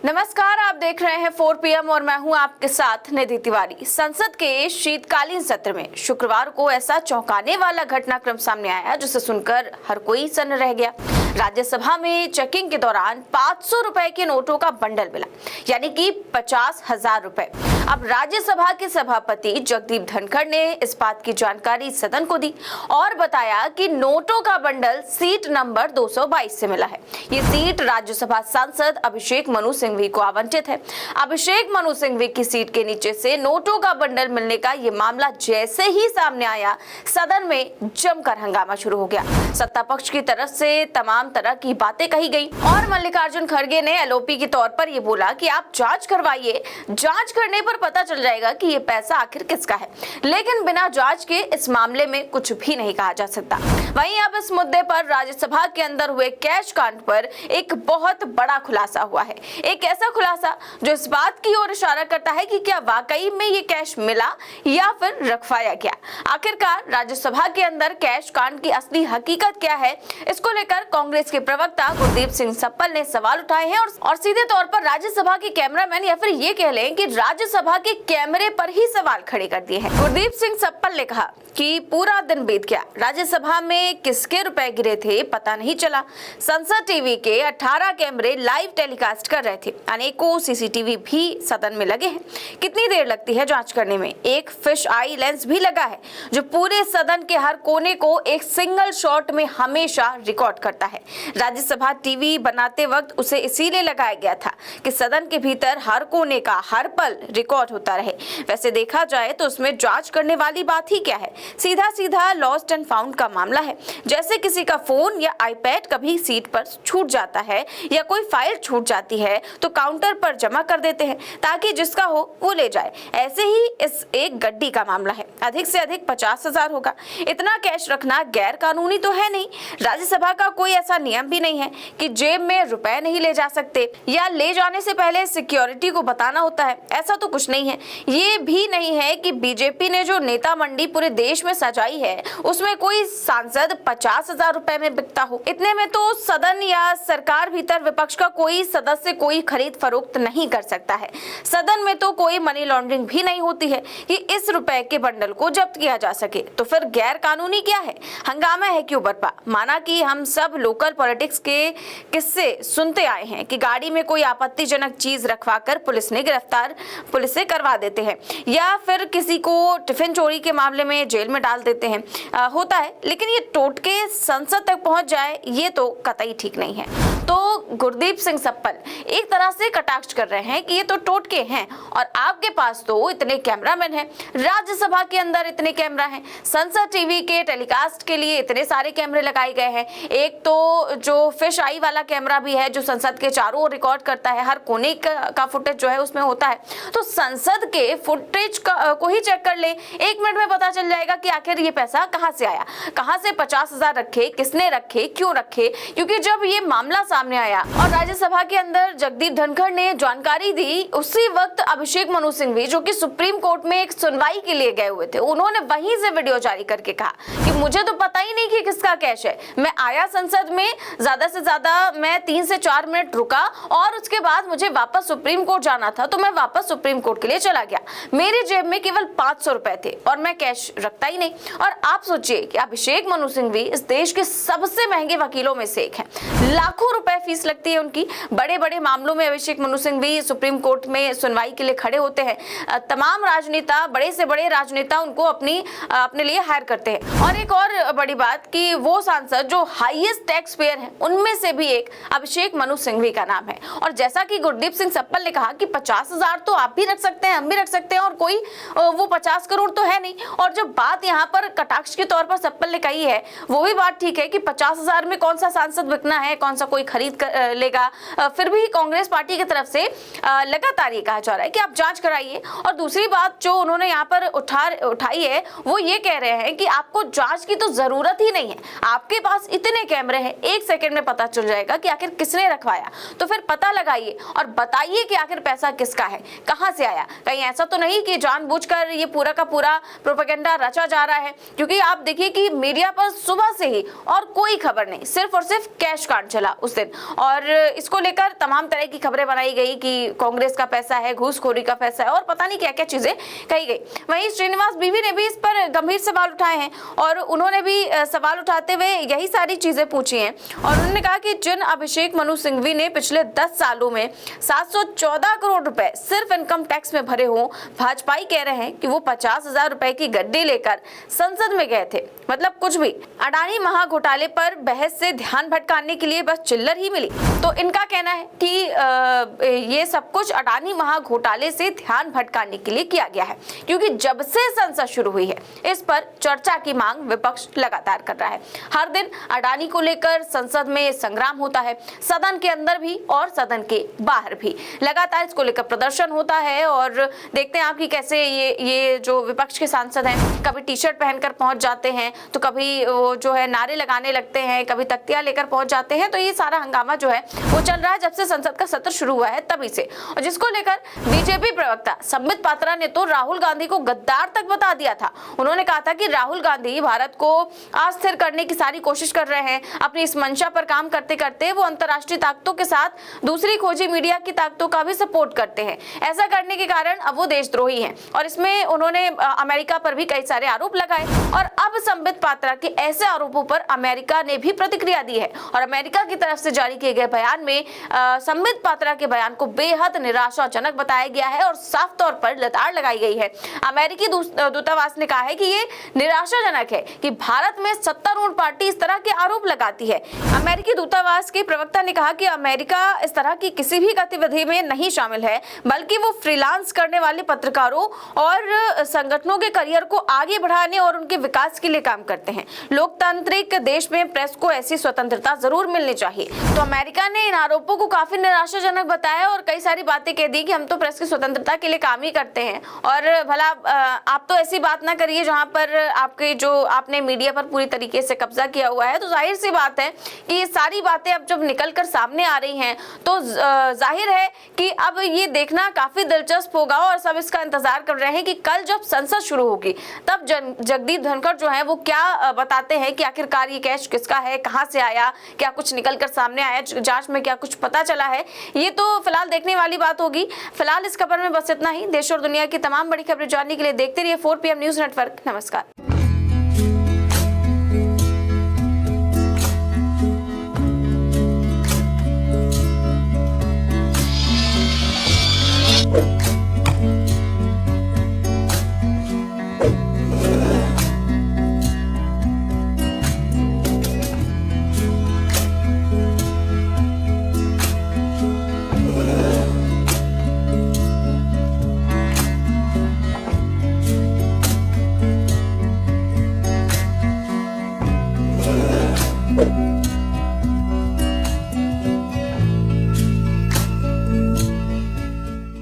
नमस्कार, आप देख रहे हैं 4 PM और मैं हूं आपके साथ निधि तिवारी। संसद के शीतकालीन सत्र में शुक्रवार को ऐसा चौंकाने वाला घटनाक्रम सामने आया जिसे सुनकर हर कोई सन्न रह गया। राज्यसभा में चेकिंग के दौरान 500 रुपए के नोटों का बंडल मिला, यानी कि 50,000 रुपए। अब राज्यसभा के सभापति जगदीप धनखड़ ने इस बात की जानकारी सदन को दी और बताया कि नोटों का बंडल सीट नंबर 222 से मिला है। ये सीट राज्यसभा सांसद अभिषेक मनु सिंघवी को आवंटित है। अभिषेक मनु सिंघवी की सीट के नीचे से नोटों का बंडल मिलने का ये मामला जैसे ही सामने आया, सदन में जमकर हंगामा शुरू हो गया। सत्ता पक्ष की तरफ से तमाम तरह की बातें कही गई और मल्लिकार्जुन खड़गे ने एलओपी के तौर पर ये बोला कि आप जांच करवाइए, जांच करने पर पता चल जाएगा कि ये पैसा आखिर किसका है। लेकिन बिना जांच के इस मामले में कुछ भी नहीं कहा जा सकता। वहीं अब इस मुद्दे पर राज्यसभा के अंदर हुए कैश कांड पर एक बहुत बड़ा खुलासा हुआ है। एक ऐसा खुलासा जो इस बात की ओर इशारा करता है कि क्या वाकई में ये कैश मिला या फिर रखवाया गया। आखिरकार राज्यसभा के अंदर कैश कांड की असली हकीकत क्या है, इसको लेकर कांग्रेस के प्रवक्ता गुरदीप सिंह सप्पल ने सवाल उठाए हैं और सीधे तौर पर राज्यसभा के कैमरामैन या फिर ये कह लें कि राज्यसभा के कैमरे पर ही सवाल खड़े कर दिए हैं। गुरदीप सिंह सप्पल ने कहा कि पूरा दिन बीत गया, राज्यसभा में किसके रुपए गिरे थे पता नहीं चला। संसद टीवी के 18 कैमरे लाइव टेलीकास्ट कर रहे थे, अनेकों सीसीटीवी भी सदन में लगे हैं। कितनी देर लगती है जांच करने में? एक फिश आई लेंस भी लगा है जो पूरे सदन के हर कोने को एक सिंगल शॉट में हमेशा रिकॉर्ड करता है। राज्यसभा टीवी बनाते वक्त उसे इसीलिए लगाया गया था कि सदन के भीतर हर कोने का हर पल रिकॉर्ड होता रहे। वैसे देखा जाए तो उसमें जांच करने वाली बात ही क्या है, सीधा सीधा लॉस्ट एंड फाउंड का मामला है। जैसे किसी का फोन या आईपैड कभी सीट पर छूट जाता है या कोई फाइल छूट जाती है तो काउंटर पर जमा कर देते हैं ताकि जिसका हो वो ले जाए। ऐसे ही इस एक गड्डी का मामला है। अधिक से अधिक 50,000 होगा। इतना कैश रखना गैर कानूनी तो है नहीं। राज्यसभा का कोई ऐसा नियम भी नहीं है कि जेब में रुपए नहीं ले जा सकते या ले जाने से पहले सिक्योरिटी को बताना होता है। ऐसा तो कुछ नहीं है। ये भी नहीं है कि बीजेपी ने जो नेता मंडी पूरे देश में सजाई है उसमें कोई सांसद 50,000 रुपए में बिकता हो। इतने में तो सदन या सरकार भीतर विपक्ष का कोई सदस्य कोई खरीद फरोख्त नहीं कर सकता है। सदन में तो कोई मनी लॉन्ड्रिंग भी नहीं होती है कि इस रुपए के बंडल को जब्त किया जा सके। तो फिर गैर कानूनी क्या है? हंगामा है क्यों बरपा? माना कि हम सब लोकल पॉलिटिक्स के किस्से सुनते आए हैं कि गाड़ी में कोई आपत्तिजनक चीज रखवाकर पुलिस से करवा देते हैं या फिर किसी को टिफिन चोरी के मामले में जेल में डाल देते हैं। होता है, लेकिन ये टोटके संसद तक पहुंच जाए ये तो कतई ठीक नहीं है। तो गुरदीप सिंह सप्पल एक तरह से कटाक्ष कर रहे हैं कि ये तो टोटके हैं और आपके पास तो इतने कैमरामैन हैं, राज्यसभा के अंदर इतने कैमरा हैं, संसद टीवी के टेलीकास्ट के लिए इतने सारे कैमरे लगाए गए हैं। एक तो जो फिश आई वाला कैमरा भी है जो संसद के चारों ओर रिकॉर्ड करता है, हर कोने का फुटेज जो है उसमें होता है। तो संसद के फुटेज को ही चेक कर ले, 1 मिनट में पता चल जाएगा कि आखिर ये पैसा कहां से आया, कहां से 50,000 रखे, किसने रखे, क्यों रखे। क्योंकि जब ये मामला सामने आया और राज्यसभा के अंदर जगदीप धनखड़ ने जानकारी दी, उसी वक्त अभिषेक मनु सिंघवी जो कि सुप्रीम कोर्ट में एक सुनवाई के लिए गए हुए थे, उन्होंने वहीं से वीडियो जारी करके कहा कि मुझे तो पता ही नहीं कि किसका कैश है। मैं आया संसद में, ज्यादा से ज्यादा मैं 3 से 4 मिनट रुका और उसके बाद मुझे वापस सुप्रीम कोर्ट जाना था तो मैं वापस सुप्रीम कोर्ट के लिए चला गया। मेरी जेब में केवल 500 रुपए थे और मैं कैश रखता ही नहीं। और आप सोचिए कि अभिषेक मनु सिंघवी इस देश के सबसे महंगे वकीलों में से एक है। लाखों रुपए फीस लगती है उनकी। बड़े बड़े मामलों में अभिषेक मनु सिंघवी सुप्रीम कोर्ट में सुनवाई के लिए खड़े होते हैं। तमाम राजनेता, बड़े से बड़े राजनेता उनको अपने लिए हायर करते हैं। और एक और बड़ी बात कि वो सांसद जो हाईएस्ट टैक्स पेयर है उनमें से भी एक अभिषेक मनु सिंघवी का नाम है। और जैसा कि गुरदीप सिंह सप्पल ने कहा कि 50,000 तो आप भी रख सकते हैं, हम भी रख सकते हैं और कोई वो 50 करोड़ तो है नहीं। और जो बात यहाँ पर कटाक्ष के तौर पर सप्पल ने कही है वो भी बात ठीक है कि 50,000 में कौन सा सांसद बिकना है, कौन सा कोई खरीद लेगा। फिर भी कांग्रेस पार्टी की तरफ से लगातार ये कहा जा रहा है कि आप जांच कराइए। और दूसरी बात जो उन्होंने यहाँ पर उठाई है वो ये कह रहे हैं कि आपको जांच की तो जरूरत ही नहीं है, आपके पास इतने कैमरे हैं, 1 सेकंड में पता चल जाएगा कि आखिर किसने रखवाया। तो फिर पता लगाइए और बताइए कि आखिर पैसा किसका है, कहां से आया। कहीं ऐसा तो नहीं कि जानबूझकर ये पूरा का पूरा प्रोपेगेंडा रचा जा रहा है। क्योंकि आप देखिए कि मीडिया पर सुबह से ही और कोई खबर नहीं, सिर्फ और सिर्फ कैश कांड चला उस दिन। और इसको लेकर तमाम तरह की खबरें बनाई गई कि कांग्रेस का पैसा है, घूसखोरी का पैसा है और पता नहीं क्या क्या चीजें कही गई। वहीं श्रीनिवास बीवी ने भी इस पर गंभीर सवाल उठाए हैं और उन्होंने भी सवाल उठाते हुए यही सारी चीजें पूछी हैं और उन्होंने कहा कि जिन अभिषेक मनु सिंघवी ने पिछले 10 सालों में 714 करोड़ रुपए सिर्फ इनकम टैक्स में भरे हों, भाजपाई कह रहे हैं कि वो 50,000 रुपए की गड्डी लेकर संसद में गए थे। मतलब कुछ भी। अडानी महाघोटाले पर बहस से ध्यान भटकाने के लिए बस चिल्लर ही मिली। तो इनका कहना है कि ये सब कुछ अडानी महाघोटाले से ध्यान भटकाने के लिए किया गया है, क्योंकि जब से संसद शुरू हुई है इस पर चर्चा की मांग विपक्ष लगातार कर रहा है। हर दिन अडानी को लेकर संसद में संग्राम होता है, सदन के अंदर भी और सदन के बाहर भी लगातार इसको लेकर प्रदर्शन होता है। और देखते हैं आपकी कैसे ये जो विपक्ष के सांसद हैं कभी टी शर्ट पहनकर पहुंच जाते हैं, तो कभी वो जो है नारे लगाने लगते हैं, कभी तख्तियां लेकर पहुंच जाते हैं। तो ये सारा हंगामा जो है वो चल रहा है जब से संसद का सत्र शुरू हुआ है तभी से। और जिसको लेकर बीजेपी प्रवक्ता संबित पात्रा ने तो राहुल गांधी को गद्दार तक बता दिया था। उन्होंने कहा था कि राहुल गांधी भारत को अस्थिर करने की सारी कोशिश कर रहे हैं। अपनी इस मंशा पर काम करते करते वो अंतर्राष्ट्रीय ताकतों के साथ दूसरी खोजी मीडिया की ताकतों का भी सपोर्ट करते हैं। ऐसा करने के कारण अब वो देशद्रोही हैं और इसमें उन्होंने अमेरिका पर भी कई सारे आरोप लगाए। और अब संबित पात्रा के ऐसे आरोपों पर अमेरिका ने भी प्रतिक्रिया दी है और अमेरिका की तरफ से जारी किए गए बयान में संबित पात्रा के बयान को बेहद निराशाजनक बताया गया है और साफ तौर पर लताड़ लगाई गई है। अमेरिकी दूतावास ने कहा है कि ये निराशाजनक है कि भारत में सत्तारूढ़ पार्टी इस तरह के आरोप लगाती है। अमेरिकी दूतावास के प्रवक्ता ने कहा कि अमेरिका इस तरह की किसी भी गतिविधि में नहीं शामिल है, बल्कि वो फ्रीलांस करने वाले पत्रकारों और संगठनों के करियर को आगे बढ़ाने और उनके विकास के लिए काम करते हैं। लोकतांत्रिक देश में प्रेस को ऐसी स्वतंत्रता जरूर मिलनी चाहिए। तो अमेरिका ने इन आरोपों को काफी निराशाजनक बताया और कई सारी बातें कह दी कि हम तो प्रेस की स्वतंत्रता के लिए काम ही करते हैं और भला आप तो ऐसी बात ना करिए जहां पर आपने मीडिया पर पूरी तरीके से कब्जा किया हुआ है। तो जाहिर सी बात है कि ये सारी बातें अब जब निकल कर सामने आ रही हैं तो जाहिर है कि अब ये देखना काफी दिलचस्प होगा और सब इसका इंतजार कर रहे हैं कि कल जब संसद शुरू होगी तब जगदीप धनखड़ जो है वो क्या बताते हैं कि आखिरकार ये कैश किसका है, कहां से आया, क्या कुछ निकल कर सामने आया, जांच में क्या कुछ पता चला है। ये तो फिलहाल देखने वाली बात होगी। फिलहाल इस खबर में बस इतना ही। देश और दुनिया की तमाम बड़ी खबरें जानने के लिए देखते रहिए 4 PM न्यूज नेटवर्क। नमस्कार।